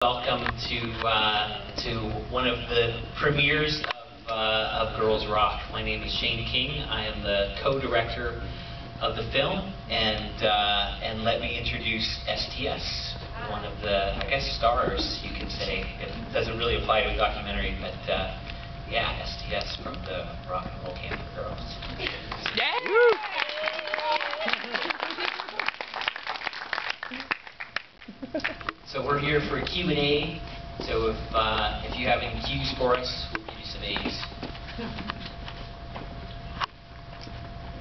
Welcome to one of the premieres of Girls Rock. My name is Shane King. I am the co-director of the film, and let me introduce STS, one of the, I guess, stars, you can say. It doesn't really apply to a documentary, but yeah, STS from the Rock and Roll Camp for Girls. Yeah! So we're here for a Q&A, so if you have any Q's for us, we'll give you some A's.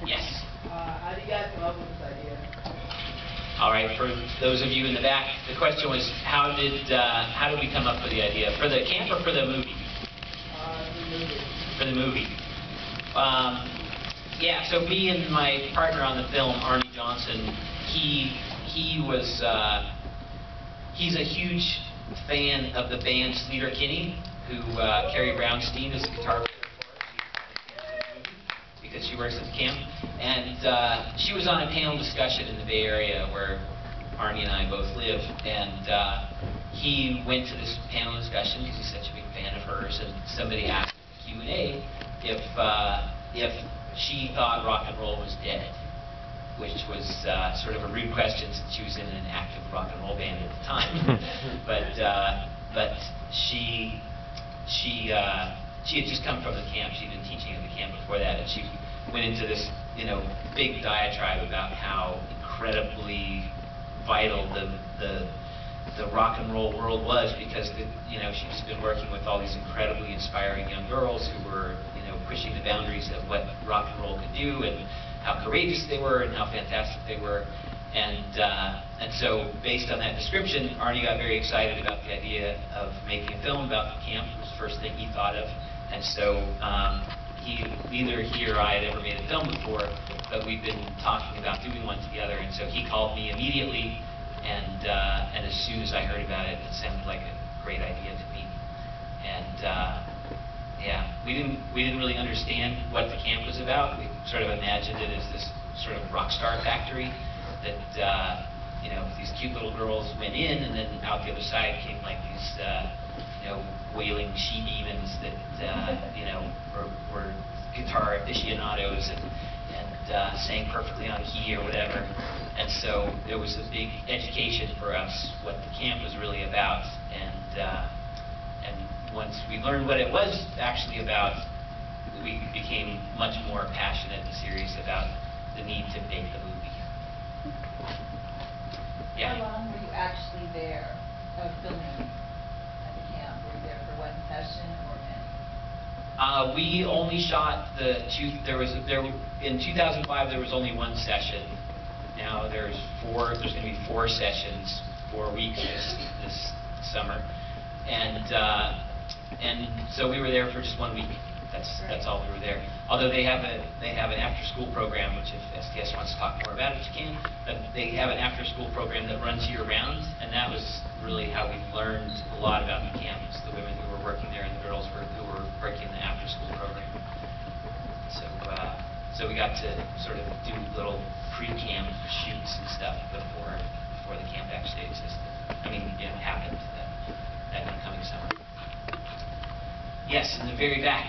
Yes? How do you guys come up with this idea? All right, for those of you in the back, the question was, how did we come up with the idea? For the camp or for the movie? The movie. For the movie. Yeah, so me and my partner on the film, Arnie Johnson, he was... he's a huge fan of the band Sleater Kinney, who Carrie Brownstein is the guitar player for, because she works at the camp. And she was on a panel discussion in the Bay Area where Arnie and I both live. And he went to this panel discussion because he's such a big fan of hers. And somebody asked in the Q&A if she thought rock and roll was dead, which was sort of a rude question since she was in an active rock and roll band at the time. but she had just come from the camp. She'd been teaching at the camp before that, and she went into this, big diatribe about how incredibly vital the rock and roll world was, because she's been working with all these incredibly inspiring young girls who were pushing the boundaries of what rock and roll could do, and how courageous they were and how fantastic they were. And so based on that description, Arnie got very excited about the idea of making a film about the camp. It was the first thing he thought of. And so neither he or I had ever made a film before, but we've been talking about doing one together. And so he called me immediately, and as soon as I heard about it, it sounded like a great idea to me. And yeah, we didn't really understand what the camp was about. We sort of imagined it as this sort of rock star factory that these cute little girls went in, and then out the other side came like these wailing she demons that were guitar aficionados and sang perfectly on key or whatever. And so there was a big education for us what the camp was really about, and once we learned what it was actually about, we became much more passionate and serious about the need to make the movie. Yeah. How long were you actually there filming at the camp? Were you there for one session or many? We only shot in 2005 there was only one session. Now there's going to be 4 sessions, 4 weeks this summer. And so we were there for just 1 week. That's all we were there. Although they have an after-school program, which if STS wants to talk more about it, you can. But they have an after-school program that runs year-round, and that was really how we learned a lot about the camp. It's the women who were working there and the girls who were working the after-school program. So we got to sort of do little pre-camp shoots and stuff before the camp actually existed. I mean, it happened that coming summer. Yes, in the very back.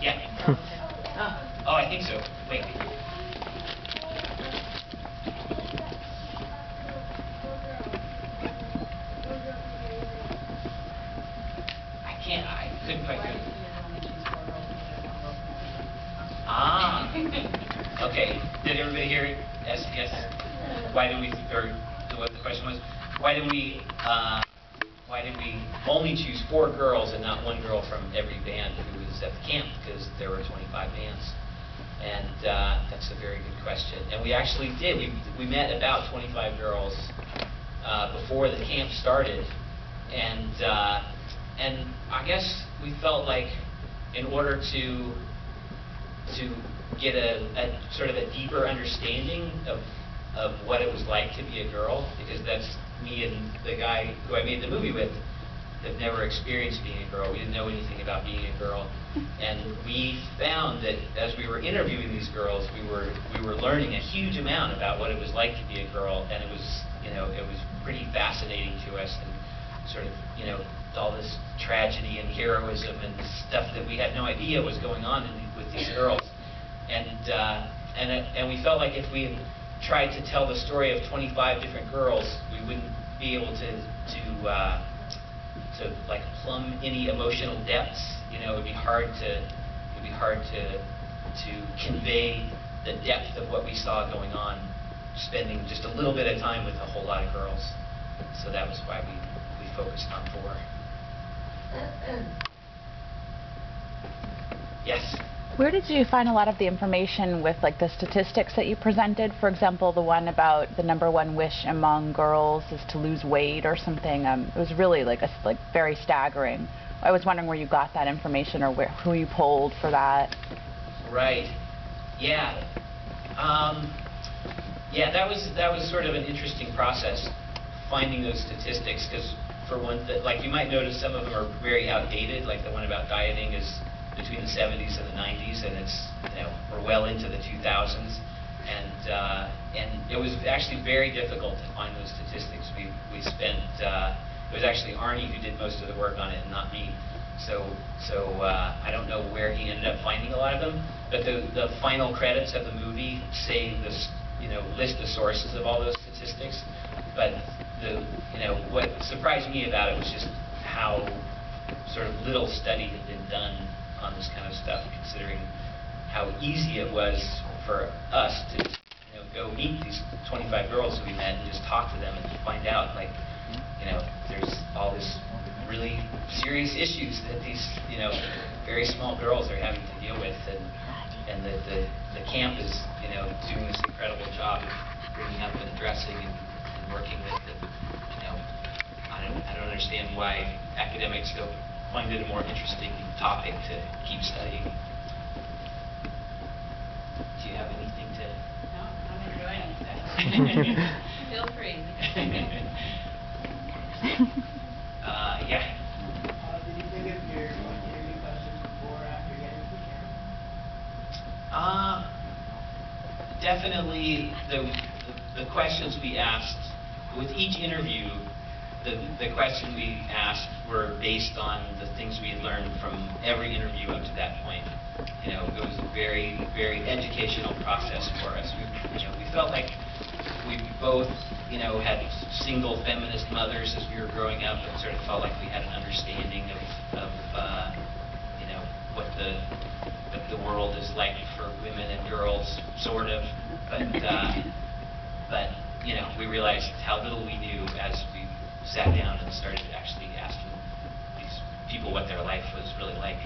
Yeah. Oh, I think so. Wait. I couldn't quite do it. Ah. Okay. Did everybody hear it? Yes. Why did we, or what the question was, why did we only choose 4 girls and not 1 girl from every band who was at the camp? Because there were 25 bands. And that's a very good question. And we actually did. We met about 25 girls before the camp started. And I guess we felt like in order to get a sort of a deeper understanding of what it was like to be a girl, because that's me and the guy who I made the movie with have never experienced being a girl. We didn't know anything about being a girl. And we found that as we were interviewing these girls, we were learning a huge amount about what it was like to be a girl, and it was pretty fascinating to us, and sort of, you know, all this tragedy and heroism and stuff that we had no idea was going on with these girls. And we felt like if we had tried to tell the story of 25 different girls, we wouldn't be able to like plumb any emotional depths. You know, it'd be hard to convey the depth of what we saw going on, spending just a little bit of time with a whole lot of girls. So that was why we focused on 4. Yes? Where did you find a lot of the information with, like, the statistics that you presented? For example, the one about the #1 wish among girls is to lose weight or something. It was really like very staggering. I was wondering where you got that information, or who you polled for that. Right. Yeah. Yeah, that was sort of an interesting process, finding those statistics, because for one, like, you might notice some of them are very outdated. Like the one about dieting is between the 70s and the 90s, and it's, you know, we're well into the 2000s, and it was actually very difficult to find those statistics. We spent it was actually Arnie who did most of the work on it, and not me. So I don't know where he ended up finding a lot of them, but the final credits of the movie say this, you know, list the sources of all those statistics. But what surprised me about it was just how sort of little study had been done on this kind of stuff, considering how easy it was for us to, you know, go meet these 25 girls who we met and just talk to them and find out, like, you know, there's all this really serious issues that these, you know, very small girls are having to deal with, and that the camp is, you know, doing this incredible job of bringing up and addressing and working with it. You know, I don't understand why academics don't find it a more interesting topic to keep studying. Do you have anything to? No, I'm enjoying it. Feel free. Yeah. Did you think of your interview questions before or after getting to the camp? Definitely the questions we asked with each interview. The question we asked were based on the things we had learned from every interview up to that point. You know, it was a very, very educational process for us. We felt like we both, you know, had single feminist mothers as we were growing up, and sort of felt like we had an understanding of you know, what the world is like for women and girls, sort of. But you know, we realized how little we knew as we sat down and started actually asking these people what their life was really like.